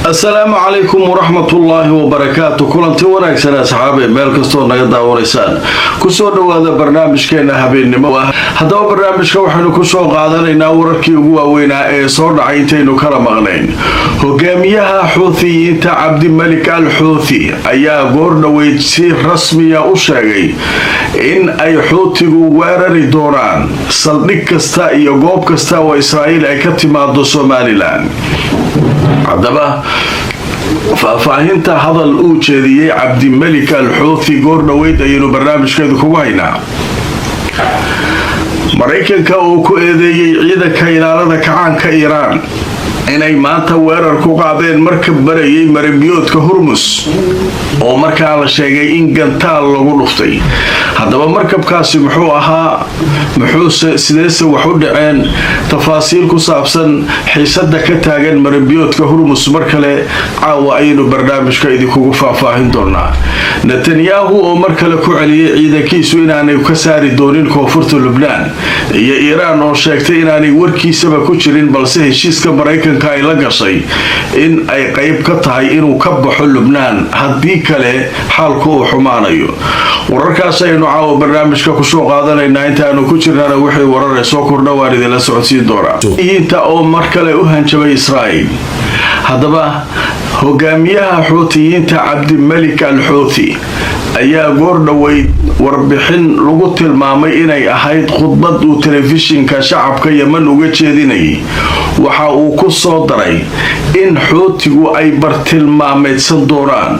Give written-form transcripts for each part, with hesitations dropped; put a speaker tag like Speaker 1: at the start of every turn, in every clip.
Speaker 1: السلام عليكم ورحمة الله وبركاته. كلنتي wanaagsan asxaabe meel kasto naga daawanaysaan ku soo dhawaada barnaamijkeena habeenimo. Haddaba barnaamijka waxaanu ku soo qaadanaynaa wararkii ugu waaweynaa ee soo dhacay intaynu kala maqnayn. Hogaamiyaha Xuuthiyiinta Cabdimalik al-Xuuthi ayaa goor dhaweyd si rasmi ah u sheegay in ay Xuuthigu weerari doonaan saldhig kasta iyo goob kasta oo Israa'iil ay ka timaado Somaliland. haddaba faahfaahinta hadal uu jeediyey Cabdimalik al-Xuuthi goor dhaweyd ayaynu barnaamijkeedu kugu haynaa. Maraykanka uu ku eedeeyey ciidanka ilaalada kacaanka Iiraan inay maanta weerar ku qaadeen markab barayay marinbiyoodka Hormuz oo markaa la sheegay in gantaal lagu dhuftay. haddaba markabkaasi muxuu ahaa, sideese wax u dhaceen, tafaasiil ku saabsan xiisada ka taagan marinbiyoodka Hormuz mar kale caawa ayaynu barnaamijka idinkugu faahfaahin doonaa. Netanyahu oo mar kale ku celiyey ciidankiisu inaanay ka saari doonin koonfurta Lubnaan, iyo Iiraan oo sheegtay inaanay warkiisaba ku jirin balse heshiiska Maraykanka ay la gashay in ay qayb ka tahay inuu ka baxo Lubnaan haddii kale xaalku uu xumaanayo. wararkaas ayaynu caawa barnaamijka kusoo qaadanaynaa. intaanu ku jirnana wixii warar soo kordha waan idinla socodsiin doonaa. inta oo mar kale u hanjabay Israa'iil. haddaba hogaamiyaha Xuuthiyiinta Cabdimalik al-Xuuthi ayaa goor dhaweyd warbixin lagu tilmaamay inay ahayd khudbad uu telefishinka shacabka Yemen uga jeedinayay. waxa uu ku soo daray in Xuuthigu ay bartilmaameedsan doonaan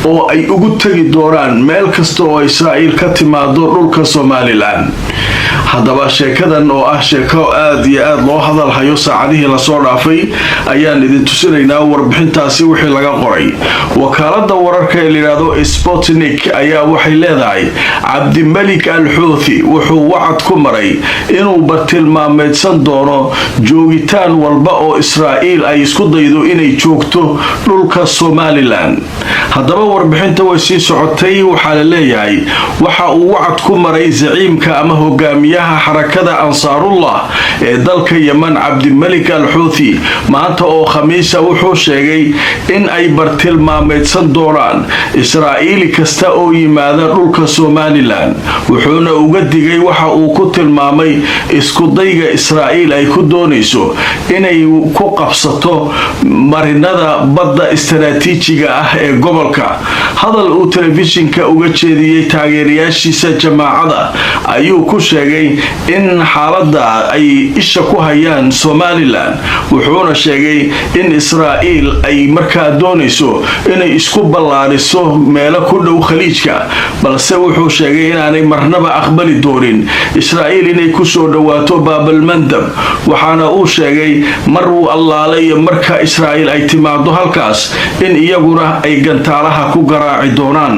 Speaker 1: oo ay ugu tagi doonaan meel kasta oo Israa'iil ka timaado dhulka Somaliland. haddaba sheekadan oo ah sheeko aad iyo aad loo hadal hayo saacadihii la soo dhaafay ayaan idin tusinaynaa warbixintaasi wixii laga qoray. wakaalada wararka ee layiraahdo Sputnik ayaa waxay leedahay Cabdimalik al-Xuuthi wuxuu wacad ku maray inuu bartilmaameedsan doono joogitaan walba oo Israa'iil ay isku daydo inay joogto dhulka Somaliland. haddaba warbixinta way sii socotay. waxaa la leeyahay waxa uu wacad ku maray zaciimka ama hogaamiyaha xarakada Ansaarullah ee dalka Yemen Cabdimalik al-Xuuthi maanta oo Khamiisa wuxuu sheegay in ay bartilmaameedsan doonaan Israa'iil kasta oo yimaada dhulka Somaliland. wuxuuna uga digay waxa uu ku tilmaamay isku dayga Israa'iil ay ku doonayso inay ku qabsato marinada badda istaraatiijiga ah ee gobolka. hadal uu telefishinka uga jeediyey taageerayaashiisa jamaacada ayuu ku sheegay in xaaladda ay isha ku hayaan Somaliland. wuxuuna sheegay in Israa'iil ay markaa doonayso inay isku ballaariso meelo ku dhow khaliijka, balse wuxuu sheegay inaanay marnaba aqbali doonin Israa'iil inay ku soo dhawaato Baabalmandab. waxaana uu sheegay mar uu allaalay marka Israa'iil ay timaado halkaas in iyaguna ay gantaalaha ku garaaci doonaan.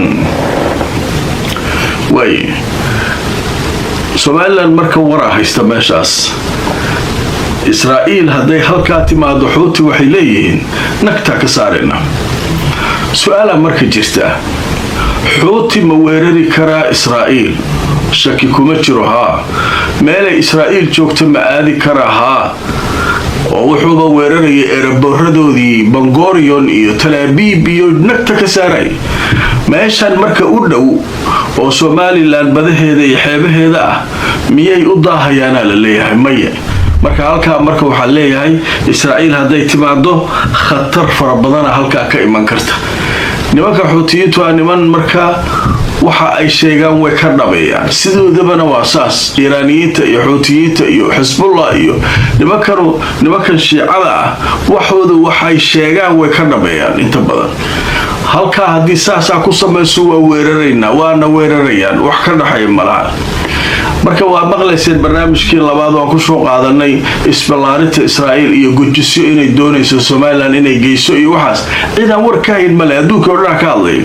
Speaker 1: Somaliland marka wara haysta meeshaas. Israa'iil hadday halkaa timaado Xuuthi waxay leeyihiin nagta ka saarina. su'aala marka jirta, Xuuthi ma weerari karaa Israa'iil? shaki kuma jiro. meelay Israa'iil joogto ma aadi karaa? oo wuxuuba weerarayay eeraboorradoodii Bangorion iyo Tel Aviv iyo nagta ka saaray. meeshan marka u dhow oo Somaliland badaheeda iyo xeebaheeda ah miyay u daahayaana la leeyahay maya. marka halkaa marka waxaa leeyahay Israa'iil hadday timaado khatar fara badan halkaa ka iman karta. nimanka Xuuthiyiintu waa niman marka waxa ay sheegaan way ka dhabeeyaan. sidoodabana waa saas. Iiraaniyiinta iyo Xuuthiyiinta iyo Xisbullah iyo nimankan Shiicada ah waxooda waxay sheegaan way ka dhabeeyaan inta badan. halkaa haddii saasaa ku samayso waa weeraraynaa, waana weerarayaan, wax ka dhaxaya malaha. marka waa maqlayseen barnaamijkii labaad waan kusoo qaadanay isballaarinta Israa'iil iyo gujisyo inay doonayso Somaliland inay geyso iyo waxaas. cidaan war ka hayn male, adduunka oo dhan ka hadlay.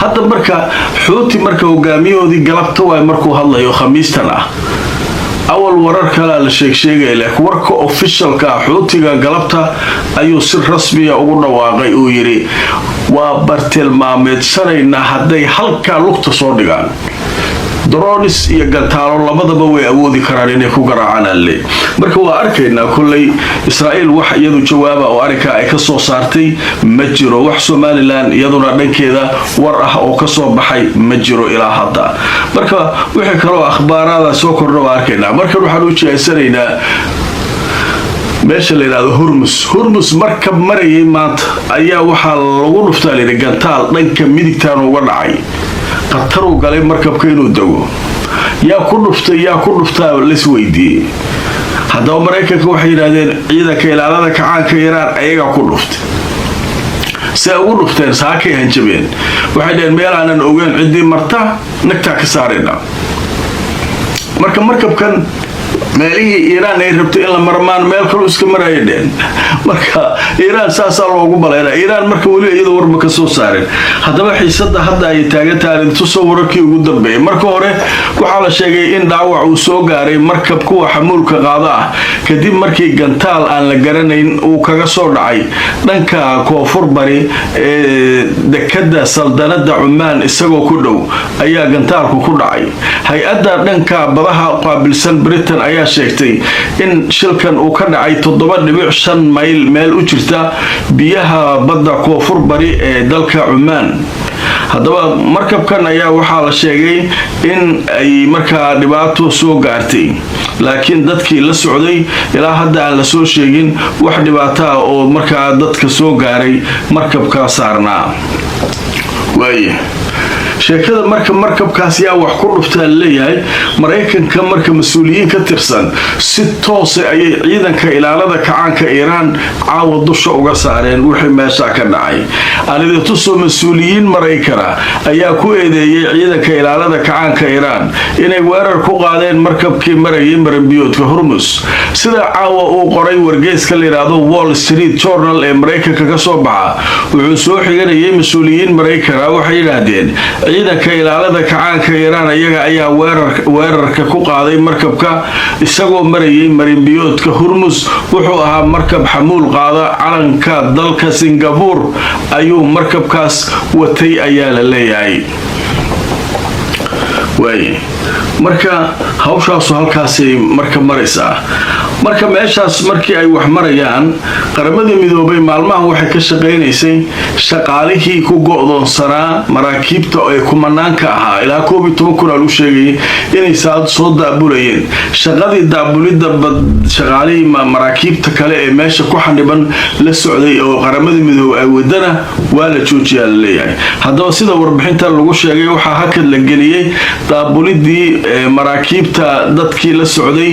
Speaker 1: hadda marka Xuuthi marka hogaamiyahoodii galabta waa markuu hadlayo Khamiistan ah. awal warar kale la sheegay laakiin warka officialka Xuuthiga galabta ayuu si rasmi ah ugu dhawaaqay uu yiri waa bartilmaameedsanayna hadday halka lugta soo dhigaan. drones iyo gantaalo labadaba way awoodi karaan inay ku garaacaan alle. marka waa arkaynaa kullay Israa'iil wax iyadu jawaaba oo arrinka ay ka soo saartay ma jiro wax Somaliland iyaduna dhankeeda war ah oo ka soo baxay ma jiro ilaa hadda marka wixii kale oo akhbaarada soo kordho waa arkaynaa marka waxaan u jeesanaynaa meesha la yiraahdo Hormuz markab marayay maanta ayaa waxa lagu dhuftay gantaal dhanka midigtaan uga dhacay qatar u galay markabka inuu dago yaa ku dhuftaa la isweydiiyay haddaba Mareykanka waxay yiraahdeen ciidanka ilaalada kacaanka Iiraan ayaga ku dhuftay si ugu dhufteen saakay hanjabeen waxay dheen meel aanan ogeyn cidii marta nagta ka saarayna marka markabkan meelihii Iiraan ay rabtay in la marmaan meel kale iska marayeen marka Iiraan saasa loogu baleeray Iiraan marka wali iyada warba ka soo saareen hadaba xiisada hadda ay taagan tusoo wararkii ugu dambeeyay marka hore waxa la sheegay in dhaawac uu soo gaaray markab kuwa xamuulka qaada ah kadib markii gantaal aan la garanayn uu kaga soo dhacay dhanka koonfur bari ee dekada saldanada Oman isagoo ku dhow ayaa gantaalku ku dhacay hay'adda dhanka badaha qaabilsan Britain ayaa sheegtay in shilkan uu ka dhacay 7.5 mayl meel u jirta biyaha badda koonfur bari ee dalka Oman hadaba markabkan ayaa waxa la sheegay in ay markaa dhibaato soo gaartay laakiin dadkii la socday ilaa hadda aan la soo sheegin wax dhibaato ah oo markaa dadka soo gaaray markabka saarnaa waaye sheekada marka markabkaas yaa wax ku dhuftaa leeyahay Mareykanka marka mas'uuliyiin ka tirsan si toos ah ayay ciidanka ilaalada kacaanka Iiraan caawa dusha uga saareen wixii meesha ka dhacay aanidii tusoo mas'uuliyiin Mareykan ayaa ku eedeeyay ciidanka ilaalada kacaanka Iiraan inay weerar ku qaadeen markabkii marayay maranbiyoodka Hormuz sida caawa uu qoray wargeyska la yiraahdo Wall Street Journal ee Mareykanka ka soo baxa wuxuu soo xiganayay mas'uuliyiin Mareykan waxay yiraahdeen ciidanka ilaalada kacaanka Iiraan ayaga ayaa weerarka ku qaaday markabka isagoo marayay maranbiyoodka Hormuz wuxuu ahaa markab xamuul qaada calanka dalka Singapore ayuu markabkaas watay ayaa la leeyahay way marka hawshaas halkaas marka maraysa marka meeshaas markii ay wax marayaan qaramada midoobay maalmahan waxay ka shaqeynaysay shaqaalihii ku go'doonsanaa maraakiibta ee kumanaanka ahaa ilaa 12 kun lagu sheegay inay soo daabulayeen shaqadii daabulida shaqaalihii maraakiibta kale ee meesha ku xaniban la socday oo qaramada midoobay ay wadana waa la joojiyay leeyahay hadaba sida warbixinta lagu sheegay waxa hakad la geliyay daabulidii maraakiibta dadkii la socday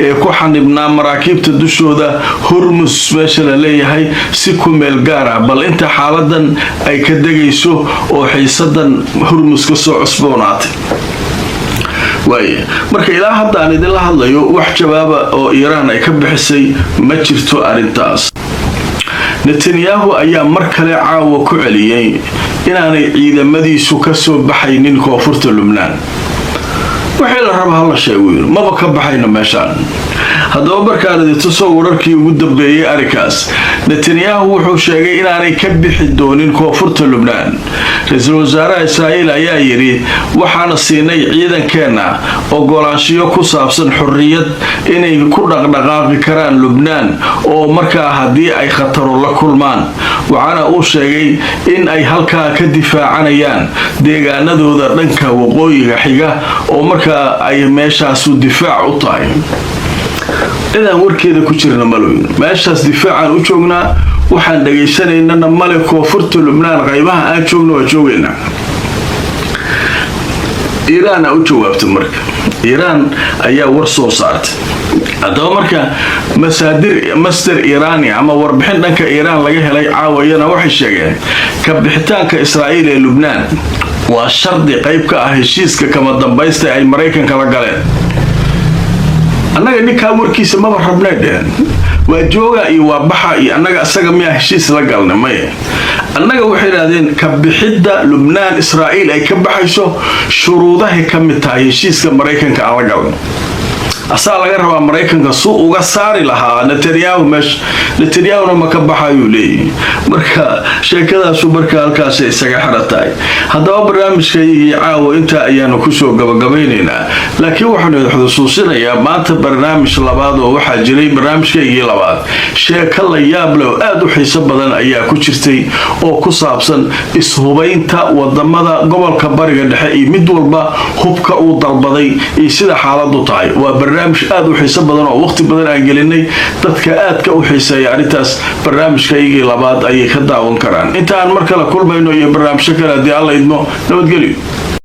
Speaker 1: ee ku xanibnaa maraakiibta dushooda Hormuz meesha la leeyahay si ku meel gaar ah bal inta xaaladan ay ka dagayso oo xiisadan Hormuz ka soo cusboonaatay way marka ilaa hadda aan idin la hadlayo wax jawaaba oo Iiraan ay ka bixisay ma jirto arintaas Netanyahu ayaa mar kale caawa ku celiyay inaanay ciidamadiisu ka soo baxaynin koonfurta Lubnaan waxay la rabaa la sheego maba ka baxayna meeshaan hadaba markaan tusoo wararkii ugu dambeeyay arikaas Netanyahu wuxuu sheegay inaanay ka bixi doonin koonfurta Lubnaan ra'iisul wasaaraha Israa'iil ayaa yiri waxaana siinay ciidankeena ogolaanshiyo ku saabsan xurriyad inay ku dhaqdhaqaaqi karaan Lubnaan oo markaa hadii ay khatar la kulmaan waxaana uu sheegay in ay halkaa ka difaacanayaan deegaanadooda dhanka waqooyiga xiga oo markaa ay meeshaas u difaac u tahay إذا وركيدا كجرنا ملوين ماشاس دفاعا u joognaa waxaan dhageysanayna male koonfurta Lubnaan qaybaha aan joogno waa joogayna Iiraan u jawaabtay marka Iiraan ayaa war soo saartay hadaba marka masdar Iiraani ama warbixin dhanka Iiraan laga helay caawayana waxay sheegeen ka bixitaanka Israa'iil ee Lubnaan waa shardi qayb ka ah heshiiska kama dambaysta ay Mareykanka la galeen annaga ninka warkiisa ma rabnaa waa jooga iyo waa baxa iyo annaga asaga miya heshiis la galnay ma annaga waxay raadeen ka bixida Lubnaan Israa'iil ay ka baxayso shuruudaha ka mid tahay heshiiska Mareykanka aan la galnay asaa laga rabaa maraykanka suu uga saari lahaa netanyahuna ma ka baxayuu leeyahay. marka sheekadaasu marka halkaas isaga xiratahay. haddaba barnaamijkaygii caawa intaa ayaanu kusoo gabagabaynaynaa, laakiin waxaanu xusuusinayaa maanta barnaamij labaad oo waxaa jiray barnaamijkaygii labaad. sheeko la yaab leh oo aad u xiiso badan ayaa ku jirtay oo ku saabsan ishubaynta wadamada gobolka bariga dhexe iyo mid walba hubka uu dalbaday iyo sida xaaladu tahay. waa barnaamij aad u xiiso badan oo waqti badan aan gelinay. dadka aadka u xiiseeya arrintaas barnaamijkaygii labaad ayay ka daawan karaan. intaan mar kale kulmayno iyo barnaamijyo kale haddii alla idmo. nabadgelyo.